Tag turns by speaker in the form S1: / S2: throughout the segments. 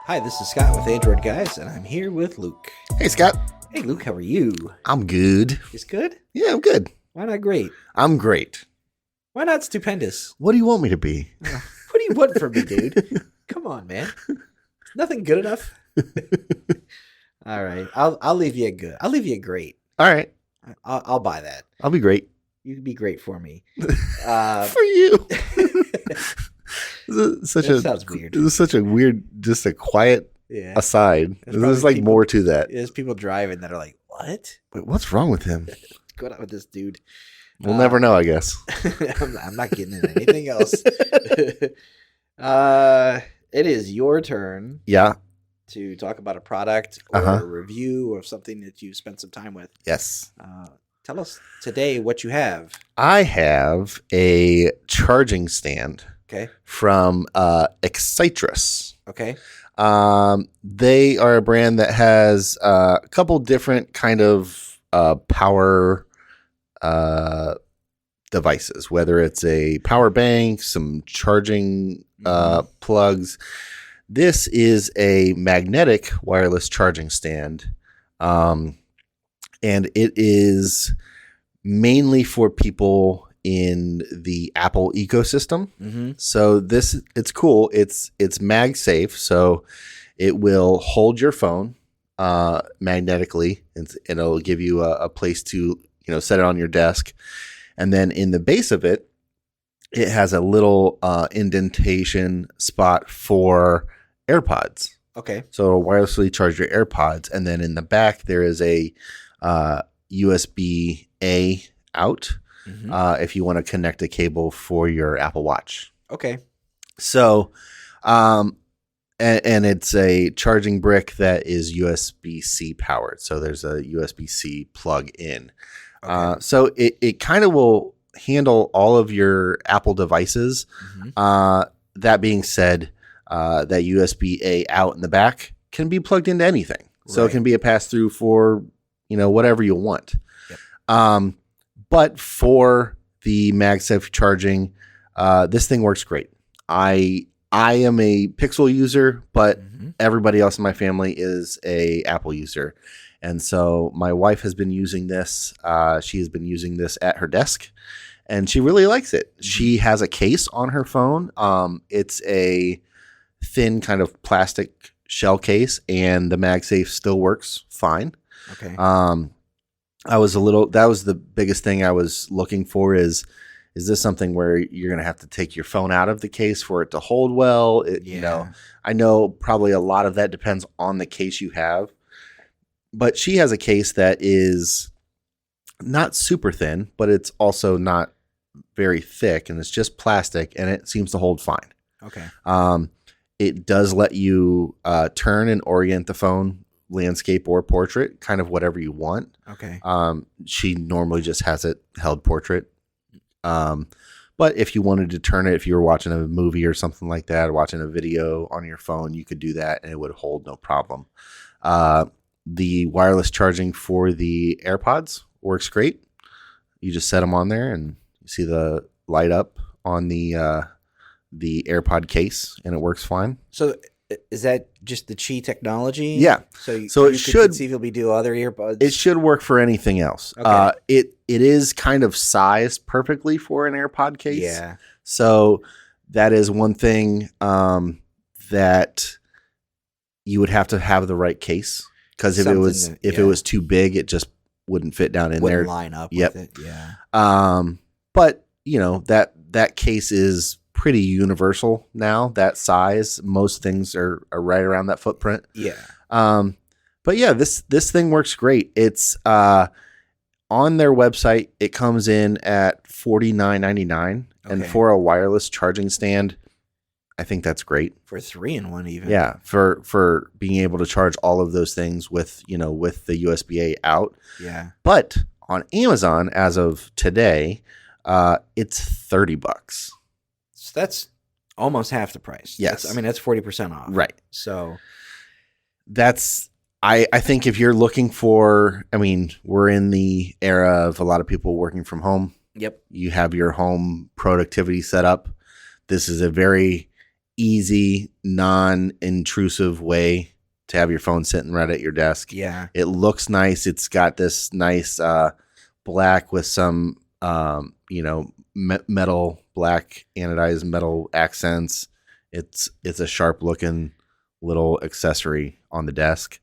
S1: Hi, this is Scott with Android Guys, and I'm here with Luke.
S2: Hey, Scott.
S1: Hey, Luke, how are you?
S2: I'm good.
S1: Is good?
S2: Yeah, I'm good.
S1: Why not great?
S2: I'm great.
S1: Why not stupendous?
S2: What do you want me to be?
S1: What do you want from me, dude? Come on, man. Nothing good enough? All right. I'll leave you at good. I'll leave you at great.
S2: All right.
S1: I'll buy that.
S2: I'll be great.
S1: You can be great for me.
S2: For you.
S1: Sounds weird.
S2: This is such a weird, just a quiet aside. There's like more to that.
S1: There's people driving that are like, what?
S2: Wait, what's wrong with him?
S1: What's going on with this dude?
S2: We'll never know, I guess.
S1: I'm not getting into anything else. It is your turn.
S2: Yeah.
S1: To talk about a product or a review of something that you spent some time with.
S2: Yes.
S1: Tell us today what you have.
S2: I have a charging stand.
S1: Okay.
S2: From Excitrus.
S1: Okay.
S2: They are a brand that has a couple different kind of power devices, whether it's a power bank, some charging plugs. This is a magnetic wireless charging stand, and it is mainly for people in the Apple ecosystem. Mm-hmm. So it's cool. It's MagSafe, so it will hold your phone magnetically, and it'll give you a place to set it on your desk. And then in the base of it, it has a little indentation spot for AirPods.
S1: Okay.
S2: So wirelessly charge your AirPods, and then in the back there is a USB-A out. Mm-hmm. If you want to connect a cable for your Apple Watch.
S1: Okay.
S2: So, and it's a charging brick that is USB-C powered. So there's a USB-C plug in. Okay. So it kind of will handle all of your Apple devices. Mm-hmm. That being said, that USB-A out in the back can be plugged into anything. So It can be a pass-through for, whatever you want. Yep. But for the MagSafe charging, this thing works great. I am a Pixel user, but everybody else in my family is a Apple user. And so my wife has been using this. She has been using this at her desk, and she really likes it. Mm-hmm. She has a case on her phone. It's a thin kind of plastic shell case, and the MagSafe still works fine. Okay. That was the biggest thing I was looking for is this something where you're going to have to take your phone out of the case for it to hold well? I know probably a lot of that depends on the case you have, but she has a case that is not super thin, but it's also not very thick, and it's just plastic, and it seems to hold fine.
S1: Okay.
S2: It does let you turn and orient the phone, landscape or portrait, kind of whatever you want.
S1: Okay.
S2: She normally just has it held portrait. But if you wanted to turn it, if you were watching a movie or something like that, or watching a video on your phone, you could do that and it would hold no problem. The wireless charging for the AirPods works great. You just set them on there and you see the light up on the AirPod case, and it works fine.
S1: So is that just the Qi technology?
S2: Yeah.
S1: So
S2: it should
S1: conceivably do other earbuds.
S2: It should work for anything else. Okay. It is kind of sized perfectly for an AirPod case.
S1: Yeah.
S2: So that is one thing that you would have to have the right case, because if it was too big, it just wouldn't fit down in there.
S1: Wouldn't line up with it. Yeah.
S2: But that case is pretty universal now, that size. Most things are right around that footprint.
S1: Yeah.
S2: But yeah, this thing works great. It's on their website, it comes in at $49.99. Okay. And for a wireless charging stand, I think that's great.
S1: For 3-in-1 even.
S2: Yeah, for being able to charge all of those things with the USB-A out.
S1: Yeah.
S2: But on Amazon as of today, it's $30.
S1: So that's almost half the price.
S2: Yes.
S1: That's 40% off.
S2: Right.
S1: So
S2: that's, I think if you're looking for, we're in the era of a lot of people working from home.
S1: Yep.
S2: You have your home productivity set up. This is a very easy, non-intrusive way to have your phone sitting right at your desk.
S1: Yeah.
S2: It looks nice. It's got this nice black with some, metal, black anodized metal accents. It's a sharp looking little accessory on the desk.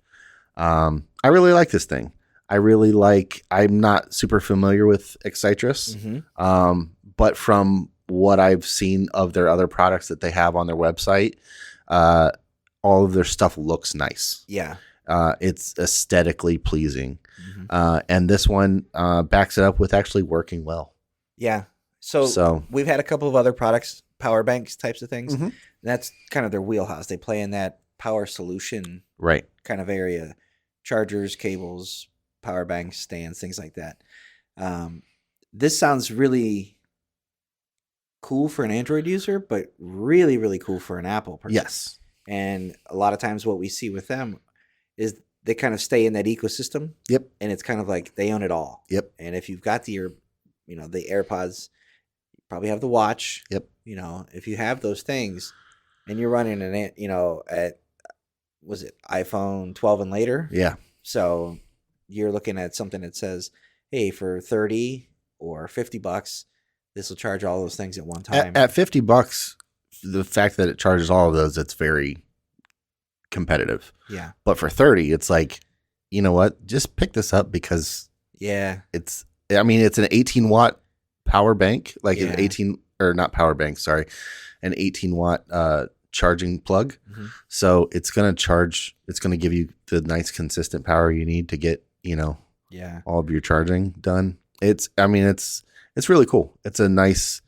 S2: I really like this thing. I'm not super familiar with Excitrus, but from what I've seen of their other products that they have on their website, all of their stuff looks nice.
S1: Yeah.
S2: It's aesthetically pleasing. And this one backs it up with actually working well.
S1: Yeah. So we've had a couple of other products, power banks types of things. And that's kind of their wheelhouse. They play in that power solution kind of area. Chargers, cables, power banks, stands, things like that. This sounds really cool for an Android user, but really, really cool for an Apple person.
S2: Yes.
S1: And a lot of times what we see with them is they kind of stay in that ecosystem.
S2: Yep.
S1: And it's kind of like they own it all.
S2: Yep.
S1: And if you've got the AirPods, you probably have the watch.
S2: Yep.
S1: If you have those things and you're running at was it iPhone 12 and later?
S2: Yeah.
S1: So you're looking at something that says, hey, for $30 or $50, this will charge all those things at one time.
S2: At $50, the fact that it charges all of those, it's very competitive.
S1: Yeah.
S2: But for $30, it's like, you know what? Just pick this up because it's an 18-watt power bank, like an 18 or not power bank, sorry, an 18-watt charging plug. So it's going to charge, it's going to give you the nice consistent power you need to get, all of your charging done. It's really cool. It's a nice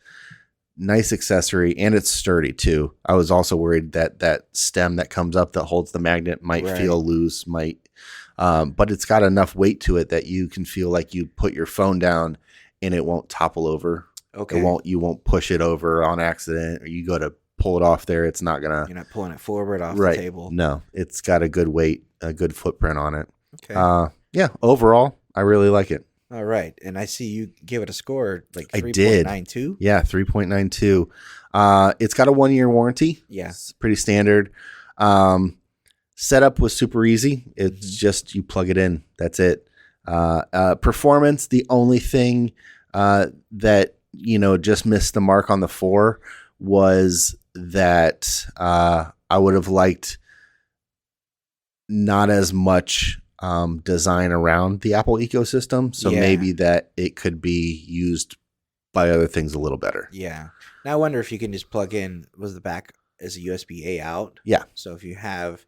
S2: accessory, and it's sturdy too. I was also worried that stem that comes up that holds the magnet might feel loose, but it's got enough weight to it that you can feel like you put your phone down and it won't topple over. Okay. You won't push it over on accident, or you go to pull it off there. It's not gonna.
S1: You're not pulling it forward off the table.
S2: No, it's got a good weight, a good footprint on it.
S1: Okay.
S2: Overall, I really like it.
S1: All right. And I see you give it a score like
S2: 3.92. Yeah, 3.92. It's got a 1-year warranty.
S1: Yeah.
S2: It's pretty standard. Setup was super easy. It's just you plug it in. That's it. Performance, the only thing that just missed the mark on the 4 was that I would have liked not as much design around the Apple ecosystem. So maybe that it could be used by other things a little better.
S1: Yeah. Now I wonder if you can just plug in, was the back as a USB-A out?
S2: Yeah.
S1: So if you have,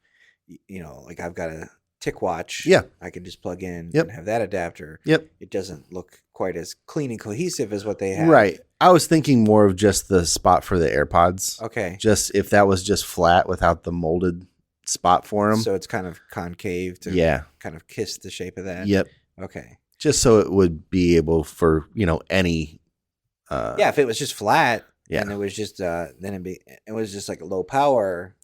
S1: like I've got a tick watch.
S2: Yeah.
S1: I can just plug in and have that adapter.
S2: Yep.
S1: It doesn't look quite as clean and cohesive as what they have.
S2: Right. I was thinking more of just the spot for the AirPods.
S1: Okay.
S2: Just if that was just flat without the molded spot for them.
S1: So it's kind of concave to kind of kiss the shape of that.
S2: Yep.
S1: Okay.
S2: Just so it would be able for, any.
S1: If it was just flat and it was just, then it was just like a low power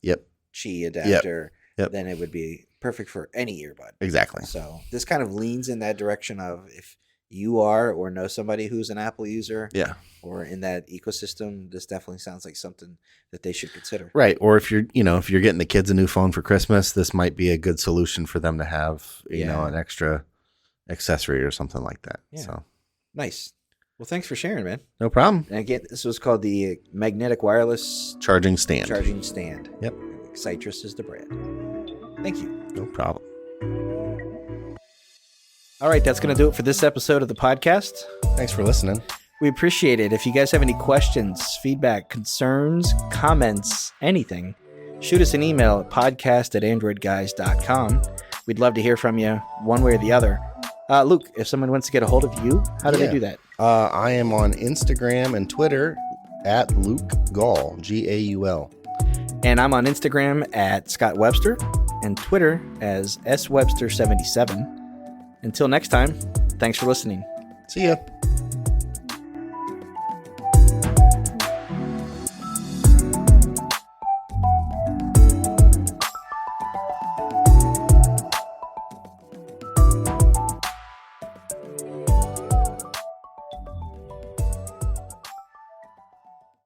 S1: Qi adapter, then it would be perfect for any earbud.
S2: Exactly.
S1: So this kind of leans in that direction of if you are or know somebody who's an Apple user or in that ecosystem, this definitely sounds like something that they should consider.
S2: Right. Or if you're getting the kids a new phone for Christmas, this might be a good solution for them to have, an extra accessory or something like that. Yeah. So
S1: nice. Well, thanks for sharing, man.
S2: No problem.
S1: And again, this was called the Magnetic Wireless
S2: Charging Stand.
S1: Yep. Excitrus is the brand. Thank you.
S2: No problem.
S1: All right, that's going to do it for this episode of the podcast.
S2: Thanks for listening.
S1: We appreciate it. If you guys have any questions, feedback, concerns, comments, anything, shoot us an email at podcast@AndroidGuys.com. We'd love to hear from you one way or the other. Luke, if someone wants to get a hold of you, how do they do that?
S2: I am on Instagram and Twitter at Luke Gaul, Gaul.
S1: And I'm on Instagram at Scott Webster and Twitter as SWebster77. Until next time, thanks for listening.
S2: See ya.